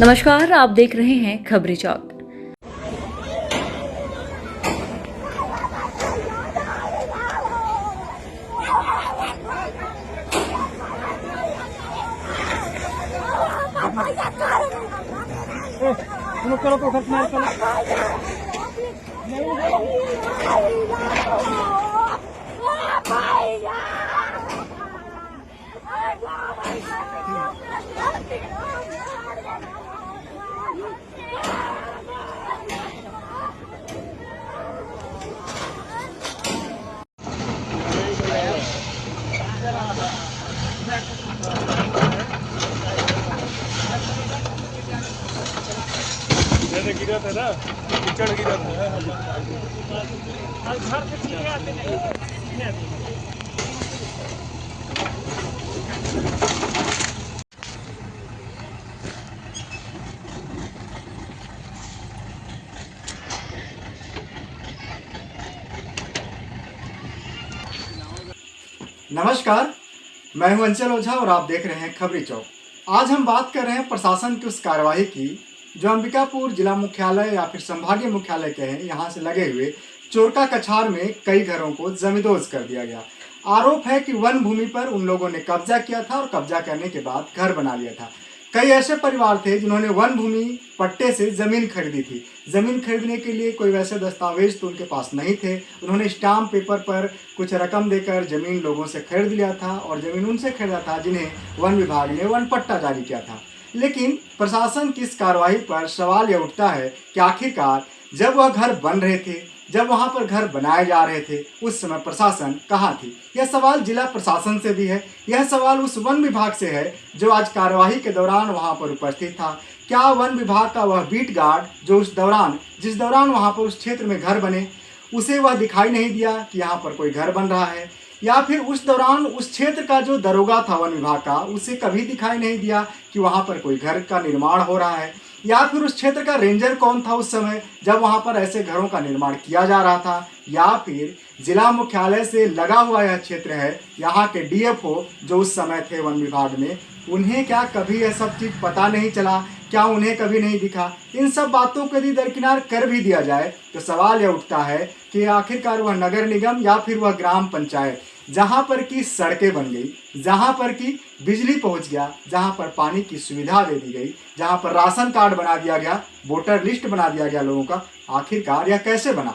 नमस्कार, आप देख रहे हैं खबरी चौक। तुम करो तो खर्च मार करो। गिरा था ना, कीचड़ गिरा था। घर से चीजें आते नहीं। नमस्कार, मैं हूं अंचल ओझा और आप देख रहे हैं खबरी चौक। आज हम बात कर रहे हैं प्रशासन की उस कार्यवाही की जो अंबिकापुर जिला मुख्यालय या फिर संभागीय मुख्यालय के हैं यहाँ से लगे हुए चोरका कछार में कई घरों को जमींदोज कर दिया गया। आरोप है कि वन भूमि पर उन लोगों ने कब्जा किया था और कब्जा करने के बाद घर बना लिया था। कई ऐसे परिवार थे जिन्होंने वन भूमि पट्टे से जमीन खरीदी थी। जमीन खरीदने के लिए कोई वैसे दस्तावेज तो उनके पास नहीं थे। उन्होंने स्टाम्प पेपर पर कुछ रकम देकर जमीन लोगों से खरीद लिया था और जमीन उनसे खरीदा था जिन्हें वन विभाग ने वन पट्टा जारी किया था। लेकिन प्रशासन की इस कार्रवाई पर सवाल यह उठता है कि आखिरकार जब वह घर बन रहे थे, जब वहां पर घर बनाए जा रहे थे, उस समय प्रशासन कहाँ थी? यह सवाल जिला प्रशासन से भी है। यह सवाल उस वन विभाग से है जो आज कार्यवाही के दौरान वहां पर उपस्थित था। क्या वन विभाग का वह बीट गार्ड जो जिस दौरान वहां पर उस क्षेत्र में घर बने, उसे वह दिखाई नहीं दिया कि यहाँ पर कोई घर बन रहा है? या फिर उस दौरान उस क्षेत्र का जो दरोगा था वन विभाग का, उसे कभी दिखाई नहीं दिया कि वहाँ पर कोई घर का निर्माण हो रहा है? या फिर उस क्षेत्र का रेंजर कौन था उस समय जब वहाँ पर ऐसे घरों का निर्माण किया जा रहा था? या फिर जिला मुख्यालय से लगा हुआ यह क्षेत्र है, यहाँ के डीएफओ जो उस समय थे वन विभाग में, उन्हें क्या कभी यह सब चीज़ पता नहीं चला? क्या उन्हें कभी नहीं दिखा? इन सब बातों को यदि दरकिनार कर भी दिया जाए तो सवाल यह उठता है कि आखिरकार वह नगर निगम या फिर वह ग्राम पंचायत जहाँ पर की सड़कें बन गई, जहाँ पर की बिजली पहुँच गया, जहाँ पर पानी की सुविधा दे दी गई, जहाँ पर राशन कार्ड बना दिया गया, वोटर लिस्ट बना दिया गया लोगों का, आखिरकार यह कैसे बना?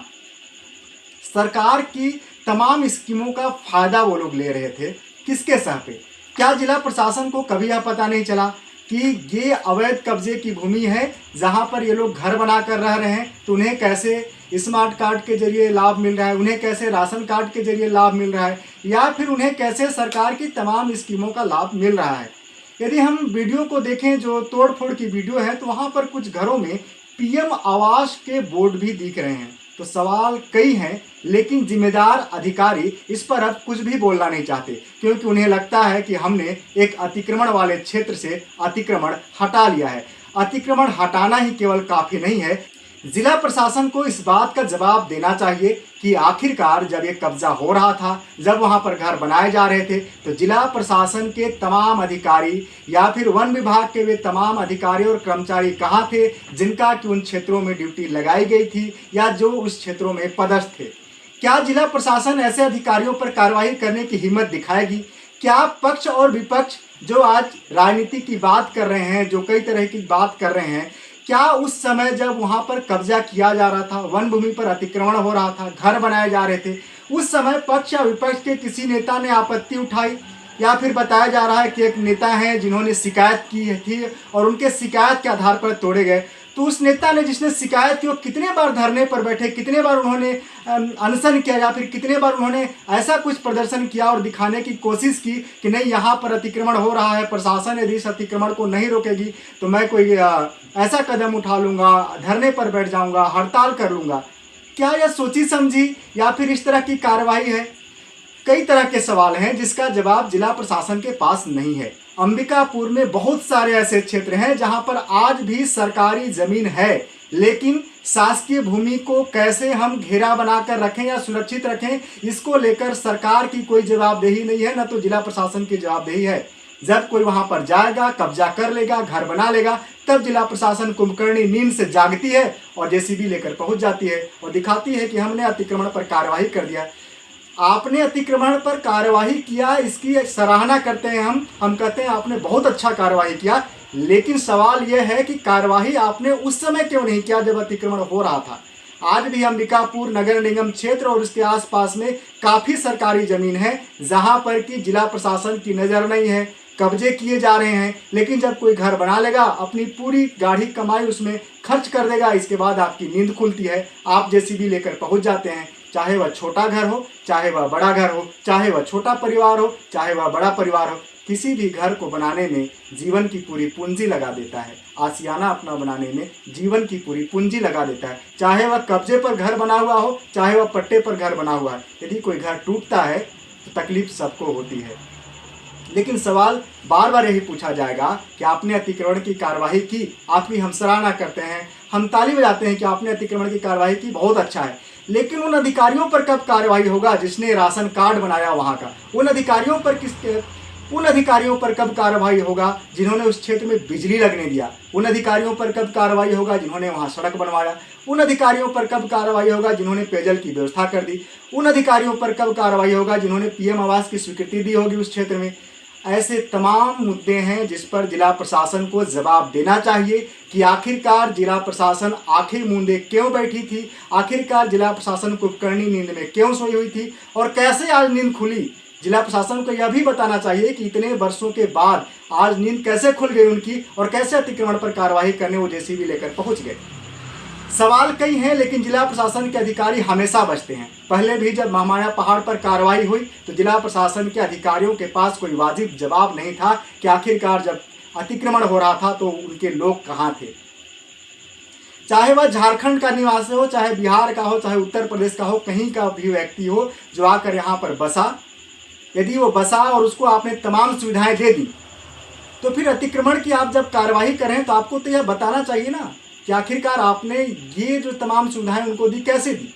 सरकार की तमाम स्कीमों का फायदा वो लोग ले रहे थे, किसके सह पे? क्या जिला प्रशासन को कभी यह पता नहीं चला कि ये अवैध कब्जे की भूमि है जहाँ पर ये लोग घर बनाकर रह रहे हैं? तो उन्हें कैसे स्मार्ट कार्ड के जरिए लाभ मिल रहा है, उन्हें कैसे राशन कार्ड के जरिए लाभ मिल रहा है, या फिर उन्हें कैसे सरकार की तमाम स्कीमों का लाभ मिल रहा है? यदि हम वीडियो को देखें जो तोड़फोड़ की वीडियो है, तो वहाँ पर कुछ घरों में पीएम आवास के बोर्ड भी दिख रहे हैं। तो सवाल कई हैं, लेकिन जिम्मेदार अधिकारी इस पर अब कुछ भी बोलना नहीं चाहते, क्योंकि उन्हें लगता है कि हमने एक अतिक्रमण वाले क्षेत्र से अतिक्रमण हटा लिया है। अतिक्रमण हटाना ही केवल काफ़ी नहीं है, जिला प्रशासन को इस बात का जवाब देना चाहिए कि आखिरकार जब ये कब्जा हो रहा था, जब वहाँ पर घर बनाए जा रहे थे, तो जिला प्रशासन के तमाम अधिकारी या फिर वन विभाग के वे तमाम अधिकारी और कर्मचारी कहाँ थे जिनका कि उन क्षेत्रों में ड्यूटी लगाई गई थी या जो उस क्षेत्रों में पदस्थ थे? क्या जिला प्रशासन ऐसे अधिकारियों पर कार्रवाई करने की हिम्मत दिखाएगी? क्या पक्ष और विपक्ष जो आज राजनीति की बात कर रहे हैं, जो कई तरह की बात कर रहे हैं, क्या उस समय जब वहाँ पर कब्जा किया जा रहा था, वन भूमि पर अतिक्रमण हो रहा था, घर बनाए जा रहे थे, उस समय पक्ष या विपक्ष के किसी नेता ने आपत्ति उठाई? या फिर बताया जा रहा है कि एक नेता हैं जिन्होंने शिकायत की थी और उनके शिकायत के आधार पर तोड़े गए। तो उस नेता ने जिसने शिकायत की वो कितने बार धरने पर बैठे, कितने बार उन्होंने अनशन किया, या फिर कितने बार उन्होंने ऐसा कुछ प्रदर्शन किया और दिखाने की कोशिश की कि नहीं यहाँ पर अतिक्रमण हो रहा है, प्रशासन यदि इस अतिक्रमण को नहीं रोकेगी तो मैं कोई ऐसा कदम उठा लूँगा, धरने पर बैठ जाऊँगा, हड़ताल कर लूँगा? क्या यह सोची समझी या फिर इस तरह की कार्रवाई है? कई तरह के सवाल हैं जिसका जवाब जिला प्रशासन के पास नहीं है। अंबिकापुर में बहुत सारे ऐसे क्षेत्र हैं जहां पर आज भी सरकारी जमीन है, लेकिन शासकीय भूमि को कैसे हम घेरा बनाकर रखें या सुरक्षित रखें, इसको लेकर सरकार की कोई जवाबदेही नहीं है, न तो जिला प्रशासन की जवाबदेही है। जब कोई वहां पर जाएगा, कब्जा कर लेगा, घर बना लेगा, तब जिला प्रशासन कुंभकर्णी नींद से जागती है और जेसीबी लेकर पहुंच जाती है और दिखाती है कि हमने अतिक्रमण पर कार्रवाई कर दिया। आपने अतिक्रमण पर कार्रवाई किया, इसकी सराहना करते हैं हम कहते हैं आपने बहुत अच्छा कार्रवाई किया, लेकिन सवाल यह है कि कार्रवाई आपने उस समय क्यों नहीं किया जब अतिक्रमण हो रहा था। आज भी अंबिकापुर नगर निगम क्षेत्र और उसके आसपास में काफ़ी सरकारी ज़मीन है जहां पर कि जिला प्रशासन की नज़र नहीं है, कब्जे किए जा रहे हैं। लेकिन जब कोई घर बना लेगा, अपनी पूरी गाढ़ी कमाई उसमें खर्च कर देगा, इसके बाद आपकी नींद खुलती है, आप जेसीबी लेकर पहुंच जाते हैं। चाहे वह छोटा घर हो, चाहे वह बड़ा घर हो, चाहे वह छोटा परिवार हो, चाहे वह बड़ा परिवार हो, किसी भी घर को बनाने में जीवन की पूरी पूंजी लगा देता है। आशियाना अपना बनाने में जीवन की पूरी पूंजी लगा देता है, चाहे वह कब्जे पर घर बना हुआ हो, चाहे वह पट्टे पर घर बना हुआ है। यदि कोई घर टूटता है तो तकलीफ सबको होती है, लेकिन सवाल बार बार यही पूछा जाएगा कि आपने अतिक्रमण की कार्रवाई की, आपकी हम सराहना करते हैं, हम ताली बजाते हैं कि आपने अतिक्रमण की कार्रवाई की, बहुत अच्छा है। लेकिन उन अधिकारियों पर कब कार्रवाई होगा जिसने राशन कार्ड बनाया वहाँ का? उन अधिकारियों पर कब कार्रवाई होगा जिन्होंने उस क्षेत्र में बिजली लगने दिया? उन अधिकारियों पर कब कार्रवाई होगा जिन्होंने वहाँ सड़क बनवाया? उन अधिकारियों पर कब कार्रवाई होगा जिन्होंने पेयजल की व्यवस्था कर दी? उन अधिकारियों पर कब कार्रवाई होगा जिन्होंने पीएम आवास की स्वीकृति दी होगी उस क्षेत्र में? ऐसे तमाम मुद्दे हैं जिस पर जिला प्रशासन को जवाब देना चाहिए कि आखिरकार जिला प्रशासन आंखें मूंदे क्यों बैठी थी, आखिरकार जिला प्रशासन कुंभकर्णी नींद में क्यों सोई हुई थी और कैसे आज नींद खुली। जिला प्रशासन को यह भी बताना चाहिए कि इतने वर्षों के बाद आज नींद कैसे खुल गई उनकी और कैसे अतिक्रमण पर कार्रवाई करने वो जेसीबी लेकर पहुंच गए। सवाल कई हैं, लेकिन जिला प्रशासन के अधिकारी हमेशा बचते हैं। पहले भी जब महामाया पहाड़ पर कार्रवाई हुई तो जिला प्रशासन के अधिकारियों के पास कोई वाजिब जवाब नहीं था कि आखिरकार जब अतिक्रमण हो रहा था तो उनके लोग कहाँ थे। चाहे वह झारखंड का निवासी हो, चाहे बिहार का हो, चाहे उत्तर प्रदेश का हो, कहीं का भी व्यक्ति हो जो आकर यहाँ पर बसा, यदि वो बसा और उसको आपने तमाम सुविधाएं दे दी, तो फिर अतिक्रमण की आप जब कार्रवाई करें तो आपको तो यह बताना चाहिए ना कि आखिरकार आपने ये जो तमाम सुविधाएं उनको दी कैसे दी।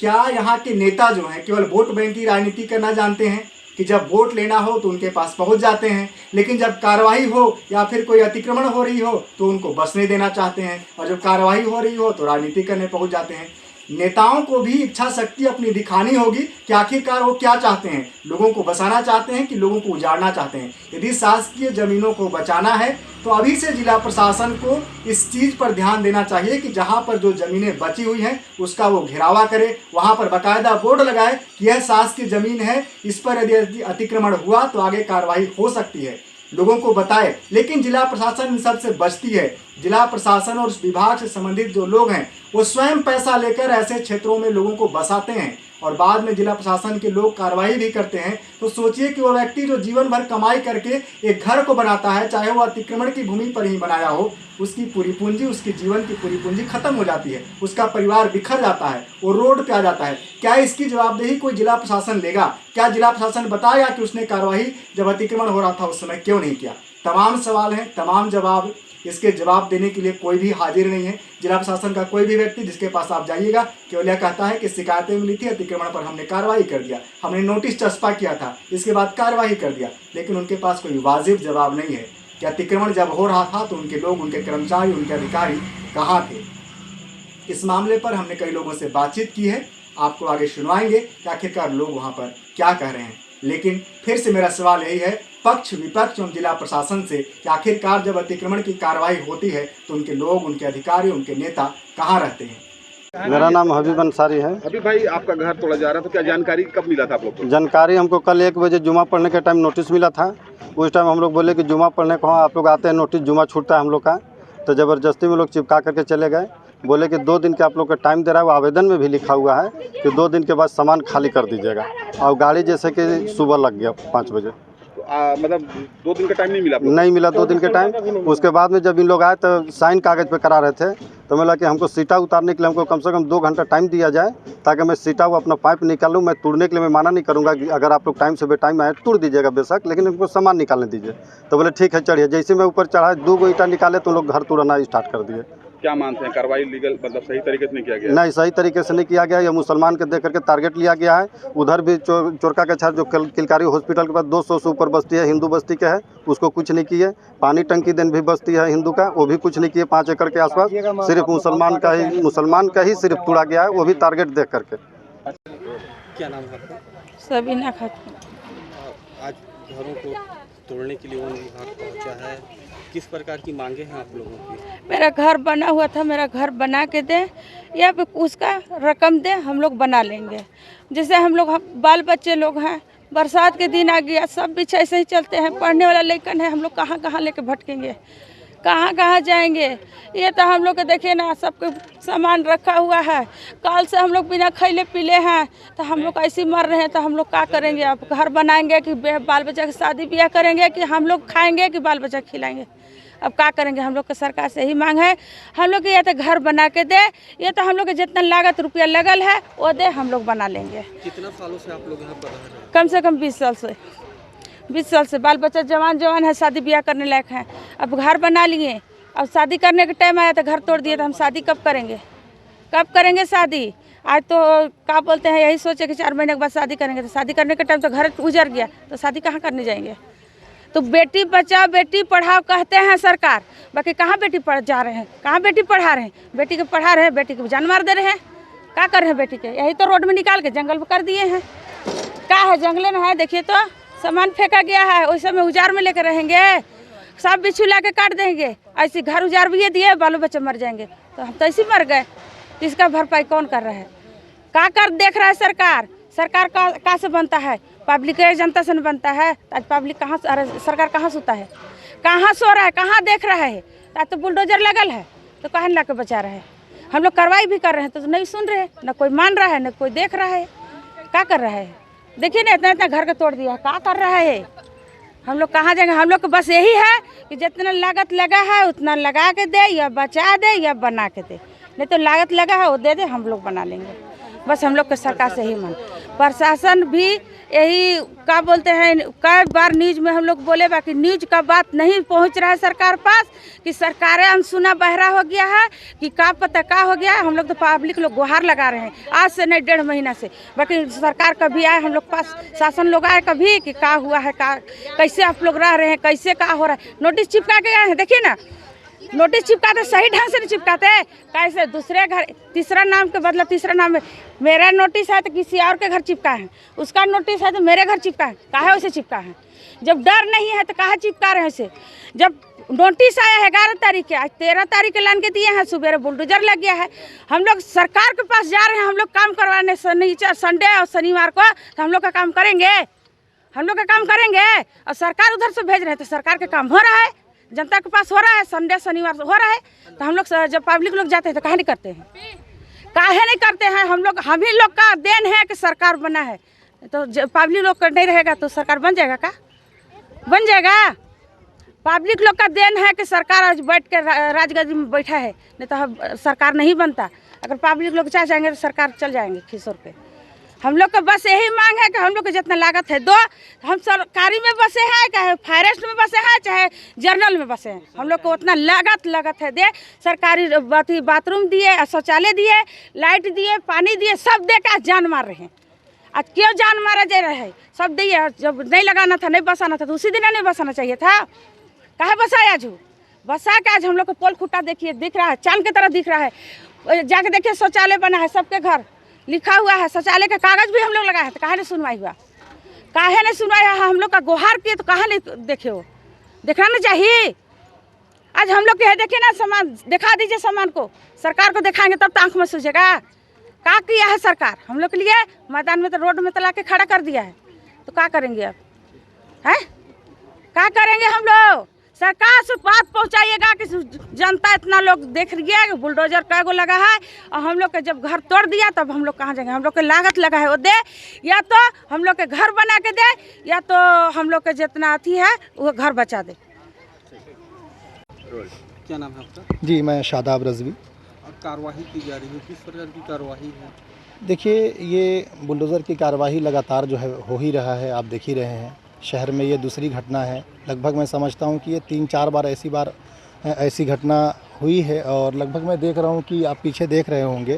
क्या यहाँ के नेता जो हैं केवल वोट बैंक की राजनीति करना जानते हैं कि जब वोट लेना हो तो उनके पास पहुँच जाते हैं, लेकिन जब कार्रवाई हो या फिर कोई अतिक्रमण हो रही हो तो उनको बसने देना चाहते हैं, और जब कार्रवाई हो रही हो तो राजनीति करने पहुँच जाते हैं। नेताओं को भी इच्छा शक्ति अपनी दिखानी होगी कि आखिरकार वो क्या चाहते हैं। लोगों को बसाना चाहते हैं कि लोगों को उजाड़ना चाहते हैं। यदि शासकीय जमीनों को बचाना है तो अभी से जिला प्रशासन को इस चीज़ पर ध्यान देना चाहिए कि जहां पर जो ज़मीनें बची हुई हैं उसका वो घेरावा करे, वहां पर बाकायदा बोर्ड लगाए कि यह शासकीय ज़मीन है, इस पर यदि अतिक्रमण हुआ तो आगे कार्रवाई हो सकती है, लोगों को बताए। लेकिन जिला प्रशासन इन सब से बचती है। जिला प्रशासन और उस विभाग से संबंधित जो लोग हैं वो स्वयं पैसा लेकर ऐसे क्षेत्रों में लोगों को बसाते हैं और बाद में जिला प्रशासन के लोग कार्रवाई भी करते हैं। तो सोचिए कि वो व्यक्ति जो जीवन भर कमाई करके एक घर को बनाता है, चाहे वो अतिक्रमण की भूमि पर ही बनाया हो, उसकी पूरी पूंजी, उसकी जीवन की पूरी पूंजी खत्म हो जाती है, उसका परिवार बिखर जाता है, वो रोड पे आ जाता है। क्या इसकी जवाबदेही कोई जिला प्रशासन लेगा? क्या जिला प्रशासन बताएगा कि उसने कार्रवाई जब अतिक्रमण हो रहा था उस समय क्यों नहीं किया? तमाम सवाल हैं, तमाम जवाब, इसके जवाब देने के लिए कोई भी हाजिर नहीं है। जिला प्रशासन का कोई भी व्यक्ति जिसके पास आप जाइएगा केवल यह कहता है कि शिकायतें मिली थी, अतिक्रमण पर हमने कार्रवाई कर दिया, हमने नोटिस चस्पा किया था, इसके बाद कार्रवाई कर दिया, लेकिन उनके पास कोई वाजिब जवाब नहीं है कि अतिक्रमण जब हो रहा था तो उनके लोग, उनके कर्मचारी, उनके अधिकारी कहाँ थे। इस मामले पर हमने कई लोगों से बातचीत की है, आपको आगे सुनवाएंगे कि आखिरकार लोग वहाँ पर क्या कह रहे हैं। लेकिन फिर से मेरा सवाल यही है पक्ष विपक्ष एवं जिला प्रशासन से कि आखिरकार जब अतिक्रमण की कार्रवाई होती है तो उनके लोग, उनके अधिकारी, उनके नेता कहाँ रहते हैं। मेरा नाम हबीब अंसारी है। अभी भाई आपका घर तोड़ा जा रहा था, तो क्या जानकारी कब मिला था आप लोग को? जानकारी हमको कल 1 बजे जुमा पढ़ने के टाइम नोटिस मिला था। उस टाइम हम लोग बोले कि जुमा पढ़ने को आप लोग आते हैं, नोटिस जुमा छूटता है हम लोग का, तो ज़बरदस्ती में लोग चिपका करके चले गए। बोले कि 2 दिन के आप लोग का टाइम दे रहा है, वो आवेदन में भी लिखा हुआ है कि 2 दिन के बाद सामान खाली कर दीजिएगा, और गाड़ी जैसे कि सुबह लग गया 5 बजे। मतलब 2 दिन का टाइम नहीं मिला? नहीं मिला 2 दिन के टाइम। उसके बाद में जब इन लोग आए तो साइन कागज़ पे करा रहे थे, तो मैं लगा कि हमको सीटा उतारने के लिए हमको कम से कम 2 घंटा टाइम दिया जाए ताकि मैं सीटा वो अपना पाइप निकालूँ। मैं तोड़ने के लिए मैं माना नहीं करूँगा कि अगर आप लोग टाइम से बेटाइम आए तोड़ दीजिएगा बेशक, लेकिन हमको सामान निकालने दीजिए। तो बोले ठीक है चढ़िए। जैसे मैं ऊपर चढ़ा 2 ईंटा निकाले तो लोग घर तोड़ना स्टार्ट कर दिए। क्या मानते हैं, कार्रवाई लीगल मतलब सही तरीके से नहीं किया गया? नहीं, सही तरीके से नहीं किया गया। ये मुसलमान के देख करके टारगेट लिया गया है। उधर भी चोरका के छात्र जो किलकारी हॉस्पिटल के पास 200 से ऊपर बस्ती है, हिंदू बस्ती के है, उसको कुछ नहीं किए। पानी टंकी दिन भी बस्ती है हिंदू का, वो भी कुछ नहीं किए। 5 एकड़ के आसपास सिर्फ मुसलमान का ही सिर्फ तोड़ा गया है, वो भी टारगेट देख करके। क्या नाम है आपका? सबीना खातून। आज घरों को तोड़ने के लिए वन विभाग पहुंचा है, किस प्रकार की मांगे हैं आप लोगों की? मेरा घर बना हुआ था, मेरा घर बना के दे या फिर उसका रकम दे, हम लोग बना लेंगे। जैसे हम बाल बच्चे लोग हैं, बरसात के दिन आ गया, सब बीच ऐसे ही चलते हैं। पढ़ने वाला लड़कन है, हम लोग कहाँ कहाँ लेके भटकेंगे, कहाँ कहाँ जाएंगे? ये तो हम लोग के देखिए ना, सबके सामान रखा हुआ है। कल से हम लोग बिना खैले पीले हैं, तो हम लोग ऐसे मर रहे हैं, तो हम लोग क्या करेंगे? अब घर बनाएंगे कि बाल बच्चा की शादी ब्याह करेंगे, कि हम लोग खाएंगे कि बाल बच्चा खिलाएंगे? अब क्या करेंगे? हम लोग के सरकार से यही मांग है, हम लोग के या तो घर बना के दे, ये तो हम लोग के जितना लागत रुपया लगल है वो दे, हम लोग बना लेंगे। कितना सालों से आप लोग यहाँ पर रह रहे हैं? कम से कम 20 साल से। 20 साल से बाल बच्चा जवान है, शादी ब्याह करने लायक हैं। अब घर बना लिए, अब शादी करने का टाइम आया तो घर तोड़ दिए, तो हम शादी कब करेंगे? कब करेंगे शादी? आज तो क्या बोलते हैं, यही सोचे कि 4 महीने के बाद शादी करेंगे, तो शादी करने के टाइम तो घर उजड़ गया, तो शादी कहाँ करने जाएंगे? तो बेटी बचाओ बेटी पढ़ाओ कहते हैं सरकार, बाकी कहाँ बेटी पढ़ जा रहे हैं? कहाँ बेटी पढ़ा रहे हैं? बेटी को पढ़ा रहे हैं, बेटी को जान मार दे रहे हैं। क्या कर रहे हैं बेटी के? यही तो रोड में निकाल के जंगल में कर दिए हैं। क्या है? जंगले में है, देखिए तो सामान फेंका गया है। उस समय उजार में लेकर रहेंगे, सब बिच्छू ला के काट देंगे। ऐसे घर उजार भी दिए, बालो बच्चे मर जाएंगे, तो हम तो ऐसे मर गए। तो इसका भरपाई कौन कर रहा है? क्या कर देख रहा है सरकार? सरकार कहाँ से बनता है? पब्लिक जनता से बनता है। आज पब्लिक कहाँ, अरे सरकार कहाँ सोता है? कहाँ सो रहा है? कहाँ देख रहा है? आज तो बुलडोजर लगल है, तो कहाँ ला के बचा रहे हैं? हम लोग कार्रवाई भी कर रहे हैं, तो नहीं सुन रहे, ना कोई मान रहा है, ना कोई देख रहा है। क्या कर रहा है? देखिए ना, इतना इतना घर को तोड़ दिया, क्या कर रहा है? हम लोग कहाँ जाएंगे? हम लोग को बस यही है कि जितना लागत लगा है उतना लगा के दे, या बचा दे या बना के दे। नहीं तो लागत लगा है वो दे दे, हम लोग बना लेंगे। बस हम लोग के सरकार से ही मन। प्रशासन भी यही क्या बोलते हैं, कई बार न्यूज में हम लोग बोले, बाकी न्यूज का बात नहीं पहुंच रहा है सरकार पास, कि सरकारें अनसुना बहरा हो गया है, कि का पता का हो गया है। हम लोग तो पब्लिक लोग गुहार लगा रहे हैं, आज से नहीं 1.5 महीना से। बाकी सरकार कभी आए हम लोग पास, शासन लोग आए कभी कि का हुआ है, का कैसे आप लोग रह रहे हैं, कैसे का हो रहा है? नोटिस चिपका के गए हैं, देखिए ना, नोटिस चिपकाते सही ढंग से नहीं चिपकाते। कैसे दूसरे घर, तीसरा नाम के बदला तीसरा नाम में, मेरा नोटिस है तो किसी और के घर चिपका है, उसका नोटिस है तो मेरे घर चिपका है। काहे वैसे चिपका है? जब डर नहीं है तो कहाँ चिपका रहे हैं उसे? जब नोटिस आया है 11 तारीख के, आज 13 तारीख के लान के दिए हैं, सुबह बुलडोजर लग गया है। हम लोग सरकार के पास जा रहे हैं, हम लोग काम करवाने संडे और शनिवार को, तो हम लोग का काम करेंगे? हम लोग का काम करेंगे? और सरकार उधर से भेज रहे हैं, तो सरकार का काम हो रहा है, जनता के पास हो रहा है, संडे शनिवार हो रहा है। तो हम लोग जब पब्लिक लोग जाते हैं तो काहे नहीं करते हैं? काहे नहीं करते हैं? हम ही लोग का देन है कि सरकार बना है, तो पब्लिक लोग का नहीं रहेगा तो सरकार बन जाएगा? का बन जाएगा? पब्लिक लोग का देन है कि सरकार आज बैठ के राजगद्दी में बैठा है, नहीं तो सरकार नहीं बनता। अगर पब्लिक लोग चाह जाएंगे तो सरकार चल जाएंगे खिसोर पे। हम लोग का बस यही मांग है कि हम लोग को जितना लागत है दो, हम सरकारी में बसे हैं, चाहे फॉरेस्ट में बसे हैं, चाहे जर्नल में बसे हैं, हम लोग को उतना लागत है दे। सरकारी बाथरूम दिए, शौचालय दिए, लाइट दिए, पानी दिए, सब दे के आज जान मार रहे हैं। आज क्यों जान मारा जा रहा है? सब दिए, जब नहीं लगाना था, नहीं बसाना था, तो उसी दिन नहीं बसाना चाहिए था। काहे बसाया? आज बसा के आज हम लोग को पोल खुट्टा देखिए दिख रहा है, चांद की तरह दिख रहा है। जाके देखिए शौचालय बना है, सबके घर लिखा हुआ है, शौचालय का कागज भी हम लोग लगाए हैं, तो काहे नहीं सुनवाई हुआ? काहे नहीं सुनवाई? हम लोग का गुहार किए तो काहे नहीं देखे? हो देखना नहीं चाहिए? आज हम लोग के देखिए ना, सामान दिखा दीजिए, सामान को सरकार को दिखाएंगे तब तो आँख में सूझेगा। क्या किया है सरकार हम लोग के लिए? मैदान में तो रोड में तो ला के खड़ा कर दिया है, तो क्या करेंगे अब? हैं क्या करेंगे हम लोग? सरकार से बात पहुंचाइएगा कि जनता इतना लोग देख रही है कि बुलडोजर कै गो लगा है, और हम लोग के जब घर तोड़ दिया तब हम लोग कहाँ जाएंगे? हम लोग के लागत लगा है वो दे, या तो हम लोग के घर बना के दे, या तो हम लोग के जितना अथी है वो घर बचा दे। क्या नाम है आपका? जी, मैं शादाब रज़वी। कार्रवाई की जा रही है, किस प्रकार की कार्रवाई है? देखिए, ये बुलडोज़र की कार्रवाई लगातार जो है हो ही रहा है, आप देख ही रहे हैं। शहर में ये दूसरी घटना है। लगभग मैं समझता हूँ कि ये 3-4 बार ऐसी घटना हुई है और लगभग मैं देख रहा हूँ कि आप पीछे देख रहे होंगे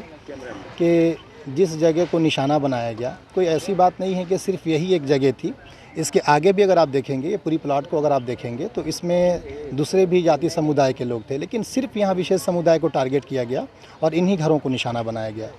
कि जिस जगह को निशाना बनाया गया, कोई ऐसी बात नहीं है कि सिर्फ यही एक जगह थी। इसके आगे भी अगर आप देखेंगे, ये पूरी प्लॉट को अगर आप देखेंगे तो इसमें दूसरे भी जाति समुदाय के लोग थे, लेकिन सिर्फ यहाँ विशेष समुदाय को टारगेट किया गया और इन्हीं घरों को निशाना बनाया गया,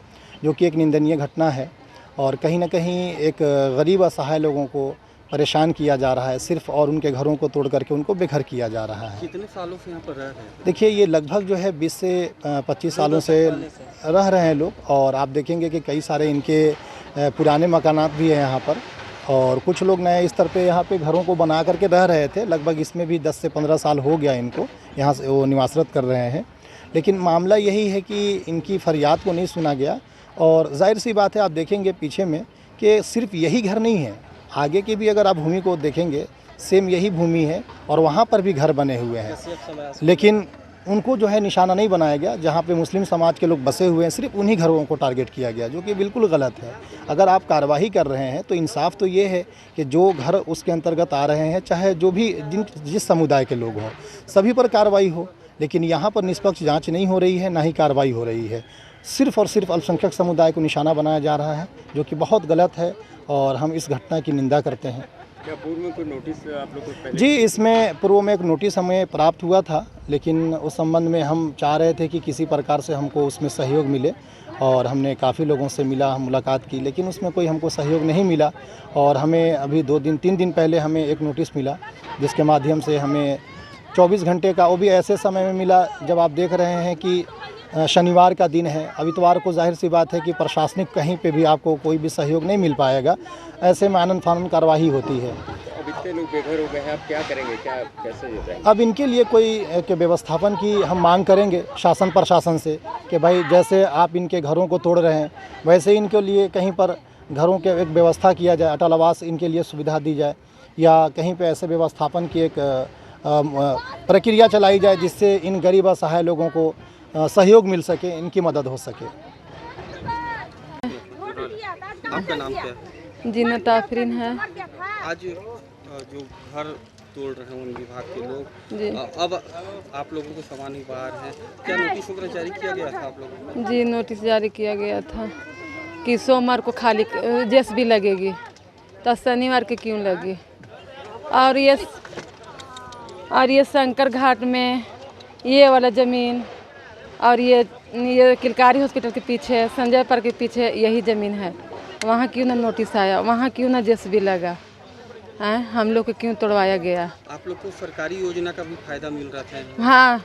जो कि एक निंदनीय घटना है। और कहीं ना कहीं एक गरीब असहाय लोगों को परेशान किया जा रहा है सिर्फ, और उनके घरों को तोड़ करके उनको बेघर किया जा रहा है। कितने सालों से यहाँ पर रह रहे हैं? देखिए, ये लगभग जो है 20 से 25 सालों से रह रहे हैं लोग, और आप देखेंगे कि कई सारे इनके पुराने मकानात भी हैं यहाँ पर, और कुछ लोग नए स्तर पे यहाँ पे घरों को बना करके रह रहे थे। लगभग इसमें भी 10 से 15 साल हो गया इनको, यहाँ से वो निवासरत कर रहे हैं। लेकिन मामला यही है कि इनकी फरियाद को नहीं सुना गया, और जाहिर सी बात है, आप देखेंगे पीछे में कि सिर्फ यही घर नहीं है, आगे की भी अगर आप भूमि को देखेंगे सेम यही भूमि है और वहाँ पर भी घर बने हुए हैं, लेकिन उनको जो है निशाना नहीं बनाया गया। जहाँ पे मुस्लिम समाज के लोग बसे हुए हैं, सिर्फ उन्हीं घरों को टारगेट किया गया, जो कि बिल्कुल गलत है। अगर आप कार्रवाई कर रहे हैं तो इंसाफ तो ये है कि जो घर उसके अंतर्गत आ रहे हैं, चाहे जो भी जिस समुदाय के लोग हों, सभी पर कार्रवाई हो। लेकिन यहाँ पर निष्पक्ष जाँच नहीं हो रही है, ना ही कार्रवाई हो रही है। सिर्फ और सिर्फ अल्पसंख्यक समुदाय को निशाना बनाया जा रहा है, जो कि बहुत गलत है, और हम इस घटना की निंदा करते हैं। क्या पूर्व में कोई नोटिस आप लोग को पहले? जी, इसमें पूर्व में एक नोटिस हमें प्राप्त हुआ था, लेकिन उस संबंध में हम चाह रहे थे कि किसी प्रकार से हमको उसमें सहयोग मिले, और हमने काफ़ी लोगों से मुलाकात की, लेकिन उसमें कोई हमको सहयोग नहीं मिला। और हमें अभी 2-3 दिन पहले हमें एक नोटिस मिला, जिसके माध्यम से हमें 24 घंटे का, वो भी ऐसे समय में मिला जब आप देख रहे हैं कि शनिवार का दिन है। अब इतवार को जाहिर सी बात है कि प्रशासनिक कहीं पे भी आपको कोई भी सहयोग नहीं मिल पाएगा, ऐसे में आनन फानन कार्रवाई होती है। अब इतने लोग बेघर हो गए हैं, अब क्या करेंगे, क्या कैसे जाएंगे? अब इनके लिए कोई के व्यवस्थापन की हम मांग करेंगे शासन प्रशासन से, कि भाई जैसे आप इनके घरों को तोड़ रहे हैं, वैसे इनके लिए कहीं पर घरों के एक व्यवस्था किया जाए, अटल आवास इनके लिए सुविधा दी जाए, या कहीं पे ऐसे व्यवस्थापन की एक प्रक्रिया चलाई जाए जिससे इन गरीब असहाय लोगों को सहयोग मिल सके, इनकी मदद हो सके। आपका नाम क्या है? जीनत आफरीन है। आज जो घर तोड़ रहे हैं उन विभाग के लोग, जी अब आप लोगों को सामान ही बाहर है, क्या नोटिस वगैरह जारी किया गया था आप लोगों को? जी, नोटिस जारी किया गया था कि सोमवार को खाली जेसीबी लगेगी, तो शनिवार के क्यों लगी। और ये शंकर घाट में ये वाला ज़मीन, और ये किलकारी हॉस्पिटल के पीछे, संजय पार्क के पीछे यही ज़मीन है, वहाँ क्यों ना नोटिस आया, वहाँ क्यों ना जेसीबी लगा, हैं? हम लोग को क्यों तोड़वाया गया? आप लोग को सरकारी योजना का भी फायदा मिल रहा था? हाँ,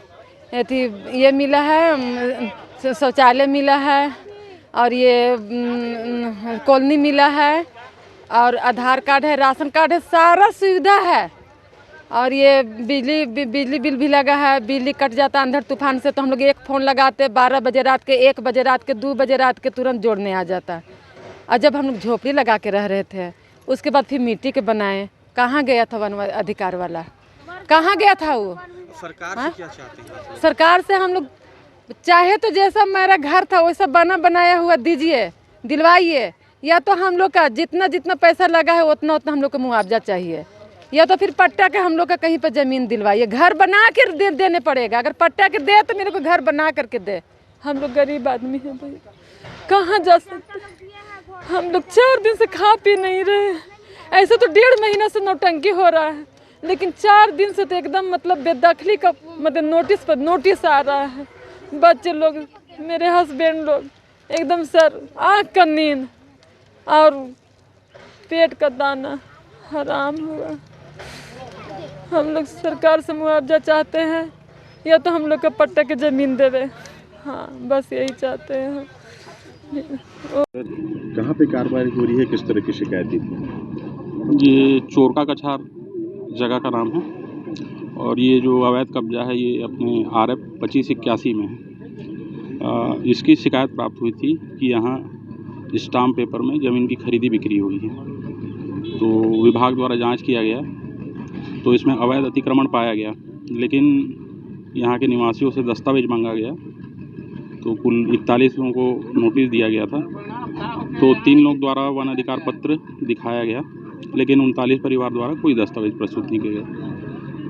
ये मिला है, शौचालय मिला है, और ये कॉलोनी मिला है, और आधार कार्ड है, राशन कार्ड है, सारा सुविधा है। और ये बिजली बिल भी लगा है। बिजली कट जाता अंधड़ तूफान से तो हम लोग एक फ़ोन लगाते, 12 बजे रात के, 1 बजे रात के, 2 बजे रात के तुरंत जोड़ने आ जाता। और जब हम लोग झोपड़ी लगा के रह रहे थे, उसके बाद फिर मिट्टी के बनाए, कहाँ गया था वन अधिकार वाला, कहाँ गया था वो? सरकार से क्या चाहते हैं? सरकार से हम लोग चाहे तो जैसा मेरा घर था वैसा बनाया हुआ दीजिए, दिलवाइए, या तो हम लोग का जितना पैसा लगा है उतना हम लोग को मुआवजा चाहिए, या तो फिर पट्टा के हम लोग का कहीं पर ज़मीन दिलवाइए। घर बना कर देने पड़ेगा, अगर पट्टा के दे तो मेरे को घर बना करके दे। हम लोग गरीब आदमी हैं भाई, कहाँ जा सकते? हम लोग 4 दिन से खा पी नहीं रहे। ऐसे तो 1.5 महीना से नौटंकी हो रहा है, लेकिन 4 दिन से तो एकदम मतलब बेदखली का मतलब नोटिस पर नोटिस आ रहा है। बच्चे लोग, मेरे हस्बैंड लोग एकदम सर आँख का नींद और पेट का दाना हराम हुआ। हम लोग सरकार से मुआवजा चाहते हैं, या तो हम लोग का पट्टा के ज़मीन देवे। हाँ, बस यही चाहते हैं। कहाँ पे कार्रवाई हो रही है, किस तरह की शिकायत थी? ये चोर का कछार जगह का नाम है, और ये जो अवैध कब्जा है ये अपने RF 2581 में है। इसकी शिकायत प्राप्त हुई थी कि यहाँ स्टाम्प पेपर में ज़मीन की खरीदी बिक्री हुई है, तो विभाग द्वारा जांच किया गया तो इसमें अवैध अतिक्रमण पाया गया, लेकिन यहाँ के निवासियों से दस्तावेज मांगा गया, तो कुल 41 लोगों को नोटिस दिया गया था। तो 3 लोग द्वारा वन अधिकार पत्र दिखाया गया, लेकिन 39 परिवार द्वारा कोई दस्तावेज प्रस्तुत नहीं किया गया।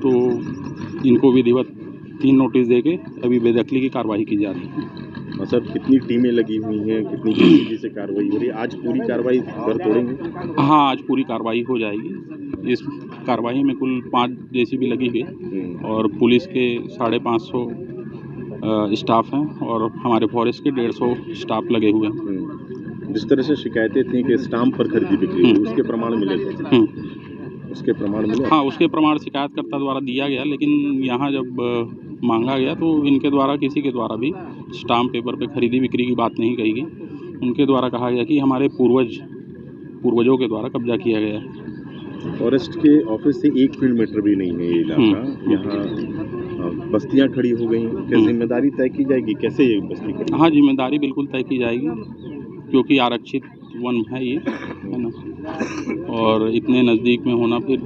तो इनको विधिवत 3 नोटिस दे के अभी बेदखली की कार्रवाई की जा रही है। और सर कितनी टीमें लगी हुई हैं, कितनी तेजी से कार्रवाई हो रही है? आज पूरी कार्रवाई घर तोड़ेंगे? हाँ, आज पूरी कार्रवाई हो जाएगी। इस कार्रवाई में कुल 5 जेसीबी लगी हुई है और पुलिस के 550 स्टाफ हैं और हमारे फॉरेस्ट के 150 स्टाफ लगे हुए हैं। जिस तरह से शिकायतें थी कि स्टाम्प पर खरीदी बिक्री हुई, उसके प्रमाण मिले थे? उसके प्रमाण मिले? हाँ, उसके प्रमाण शिकायतकर्ता द्वारा दिया गया, लेकिन यहाँ जब मांगा गया तो इनके द्वारा किसी के द्वारा भी स्टाम्प पेपर पे खरीदी बिक्री की बात नहीं कही गई। उनके द्वारा कहा गया कि हमारे पूर्वजों के द्वारा कब्जा किया गया है। फॉरेस्ट के ऑफिस से 1 किलोमीटर भी नहीं है ये इलाका, यहाँ बस्तियाँ खड़ी हो गई। क्या जिम्मेदारी तय की जाएगी? कैसे ये बस्ती खड़ी? हाँ, जिम्मेदारी बिल्कुल तय की जाएगी क्योंकि आरक्षित वन है ये, है ना, और इतने नज़दीक में होना, फिर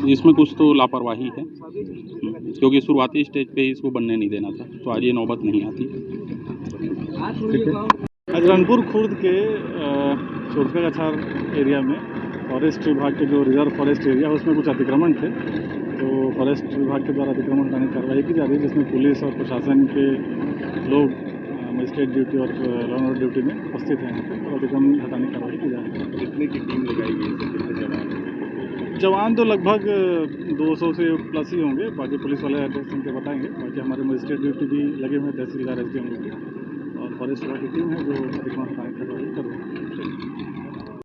इसमें कुछ तो लापरवाही है क्योंकि शुरुआती स्टेज पे ही इसको बनने नहीं देना था, तो आज ये नौबत नहीं आती। आज रंगपुर खुर्द के चोरका कछार एरिया में फॉरेस्ट विभाग के जो रिजर्व फॉरेस्ट एरिया है उसमें कुछ अतिक्रमण थे, तो फॉरेस्ट विभाग के द्वारा अतिक्रमण हटाने की कार्रवाई की जा रही है, जिसमें पुलिस और प्रशासन के लोग मजिस्ट्रेट ड्यूटी और लॉ एंड ऑर्डर ड्यूटी में उपस्थित हैं यहाँ पर और अतिक्रमण हटाने की कार्रवाई की जा रही है। कितने की टीम लगाई गई है? कितने जवान? जवान तो लगभग 200 से प्लस ही होंगे, बाकी पुलिस वाले एड्रेस उनके बताएंगे। बाकी हमारे मजिस्ट्रेट ड्यूटी भी लगे हुए हैं, तहसीलदार SDM ड्यूटी और फॉरेस्ट विभाग की टीम है जो अतिक्रमण हटाने की कार्रवाई कर रही है।